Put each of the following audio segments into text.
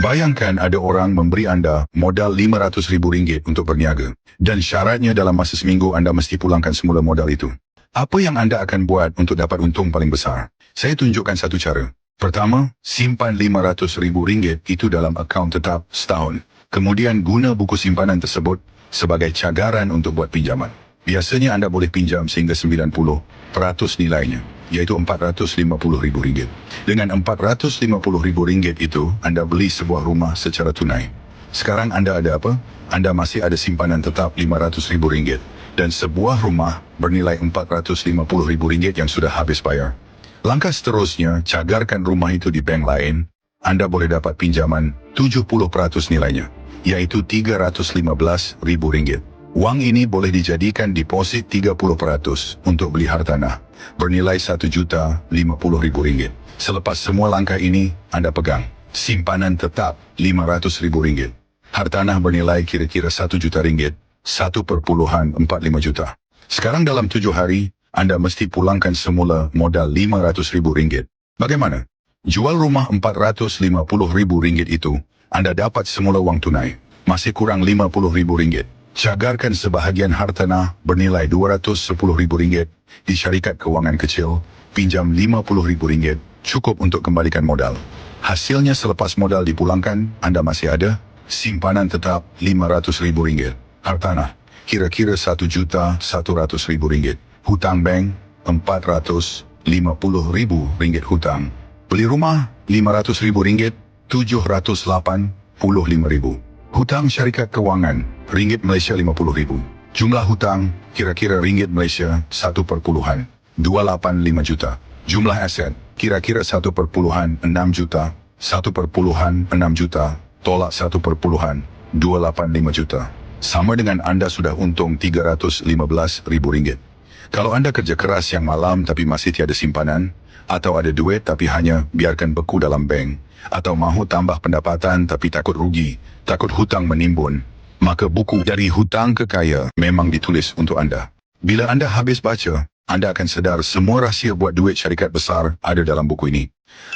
Bayangkan ada orang memberi anda modal RM500,000 untuk berniaga. Dan syaratnya dalam masa seminggu anda mesti pulangkan semula modal itu. Apa yang anda akan buat untuk dapat untung paling besar? Saya tunjukkan satu cara. Pertama, simpan RM500,000 itu dalam akaun tetap setahun. Kemudian guna buku simpanan tersebut sebagai cagaran untuk buat pinjaman. Biasanya anda boleh pinjam sehingga 90% nilainya, iaitu RM450,000. Dengan RM450,000 itu, anda beli sebuah rumah secara tunai. Sekarang anda ada apa? Anda masih ada simpanan tetap RM500,000 dan sebuah rumah bernilai RM450,000 yang sudah habis bayar. Langkah seterusnya, cagarkan rumah itu di bank lain. Anda boleh dapat pinjaman 70% nilainya, yaitu RM315,000. Wang ini boleh dijadikan deposit 30% untuk beli hartanah, bernilai RM1,050,000. Selepas semua langkah ini, anda pegang simpanan tetap RM500,000. Hartanah bernilai kira-kira RM1 juta, 1,45 juta. Sekarang dalam 7 hari, anda mesti pulangkan semula modal RM500,000. Bagaimana? Jual rumah RM450,000 itu, anda dapat semula wang tunai. Masih kurang RM50,000. Cagarkan sebahagian hartanah bernilai RM210,000 di syarikat kewangan kecil, pinjam RM50,000, cukup untuk kembalikan modal. Hasilnya selepas modal dipulangkan, anda masih ada simpanan tetap RM500,000. Hartanah, kira-kira RM1,100,000. Hutang bank, RM450,000 hutang. Beli rumah, RM500,000, RM785,000. Hutang syarikat kewangan, ringgit Malaysia 50,000. Jumlah hutang, kira-kira ringgit Malaysia 1,285 juta. Jumlah aset, kira-kira 1,6 juta. 1,6 juta, tolak 1,285 juta. Sama dengan anda sudah untung RM315,000. Kalau anda kerja keras yang malam tapi masih tiada simpanan, atau ada duit tapi hanya biarkan beku dalam bank, atau mahu tambah pendapatan tapi takut rugi, takut hutang menimbun, maka buku Dari Hutang ke Kaya memang ditulis untuk anda. Bila anda habis baca, anda akan sedar semua rahsia buat duit syarikat besar ada dalam buku ini.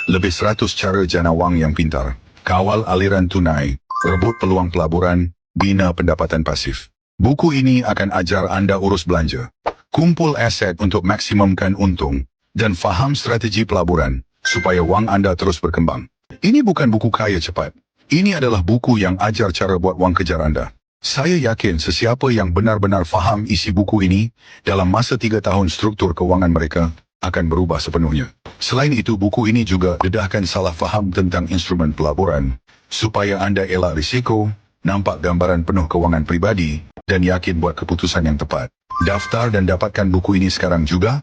Lebih 100 cara jana wang yang pintar, kawal aliran tunai, rebut peluang pelaburan, bina pendapatan pasif. Buku ini akan ajar anda urus belanja, kumpul aset untuk maksimumkan untung, dan faham strategi pelaburan supaya wang anda terus berkembang. Ini bukan buku kaya cepat. Ini adalah buku yang ajar cara buat wang kejar anda. Saya yakin sesiapa yang benar-benar faham isi buku ini, dalam masa 3 tahun struktur kewangan mereka akan berubah sepenuhnya. Selain itu, buku ini juga dedahkan salah faham tentang instrumen pelaburan, supaya anda elak risiko, nampak gambaran penuh kewangan pribadi, dan yakin buat keputusan yang tepat. Daftar dan dapatkan buku ini sekarang juga